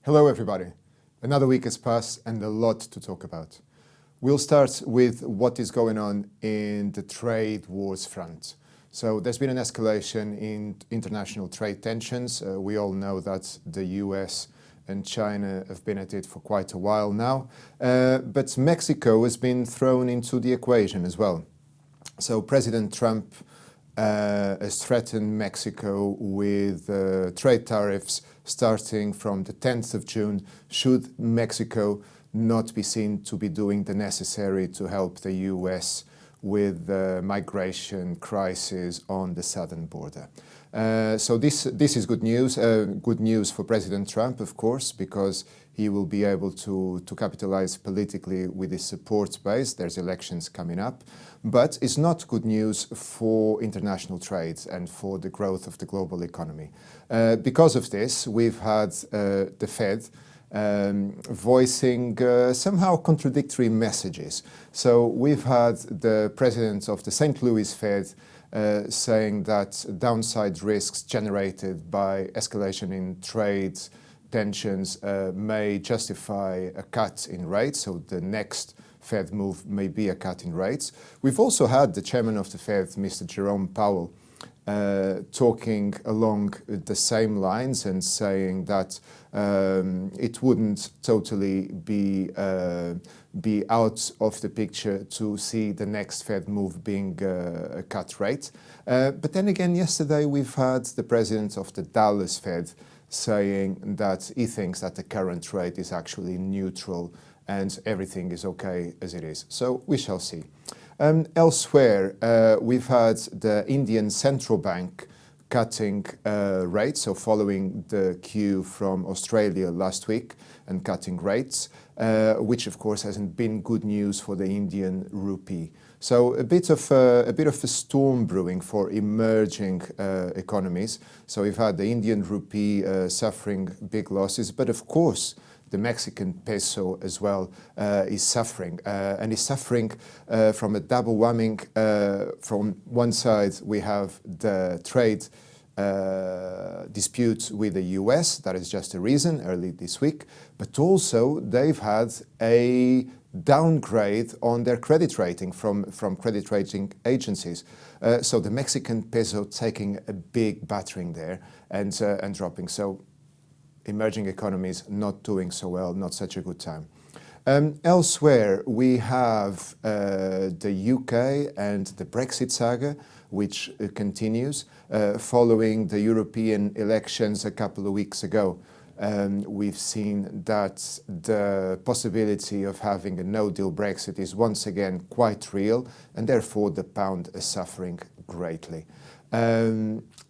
Hello everybody. Another week has passed and a lot to talk about. We'll start with what is going on in the trade wars front. So there's been an escalation in international trade tensions. We all know that the US and China have been at it for quite a while now. But Mexico has been thrown into the equation as well. So President Trump has threatened Mexico with trade tariffs starting from the 10th of June should Mexico not be seen to be doing the necessary to help the US with the migration crisis on the southern border. So this is good news for President Trump, of course, because he will be able to capitalize politically with his support base. There's elections coming up. But it's not good news for international trade and for the growth of the global economy. Because of this, we've had the Fed voicing somehow contradictory messages. So we've had the president of the St. Louis Fed saying that downside risks generated by escalation in trade tensions may justify a cut in rates, so the next Fed move may be a cut in rates. We've also had the chairman of the Fed, Mr. Jerome Powell, talking along the same lines and saying that it wouldn't totally be out of the picture to see the next Fed move being a cut rate. But then again, yesterday we've had the president of the Dallas Fed saying that he thinks that the current rate is actually neutral and everything is okay as it is. So we shall see. Elsewhere, we've had the Indian Central Bank cutting rates, so following the cue from Australia last week and cutting rates, which of course hasn't been good news for the Indian rupee. So a bit of a storm brewing for emerging economies. So we've had the Indian rupee suffering big losses, but of course the Mexican peso as well is suffering, and is suffering from a double whammy. From one side, we have the trade dispute with the US, that is just a reason, early this week, but also they've had a downgrade on their credit rating from credit rating agencies. So the Mexican peso taking a big battering there and dropping. So emerging economies not doing so well, not such a good time. Elsewhere, we have the UK and the Brexit saga, which continues following the European elections a couple of weeks ago. We've seen that the possibility of having a no-deal Brexit is once again quite real, and therefore the pound is suffering greatly.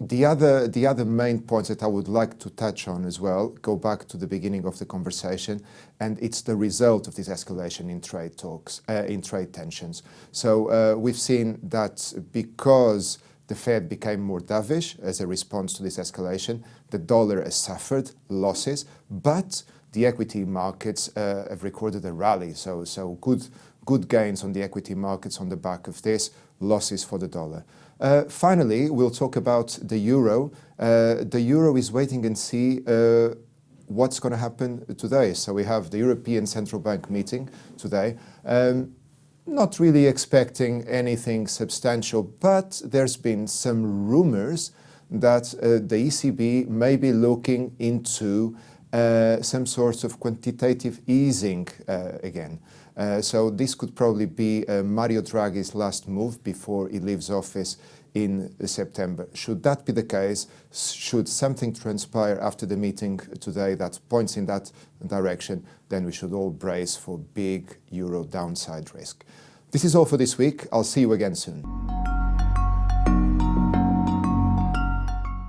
The other main points that I would like to touch on as well go back to the beginning of the conversation, and it's the result of this escalation in trade talks, in trade tensions. So we've seen that because the Fed became more dovish as a response to this escalation, the dollar has suffered losses, but the equity markets have recorded a rally. So good gains on the equity markets on the back of this, losses for the dollar. Finally, we'll talk about the euro. The euro is waiting and see what's going to happen today. So we have the European Central Bank meeting today. Not really expecting anything substantial, but there's been some rumors that the ECB may be looking into some sort of quantitative easing again. So this could probably be Mario Draghi's last move before he leaves office in September. Should that be the case, should something transpire after the meeting today that points in that direction, then we should all brace for big euro downside risk. This is all for this week. I'll see you again soon.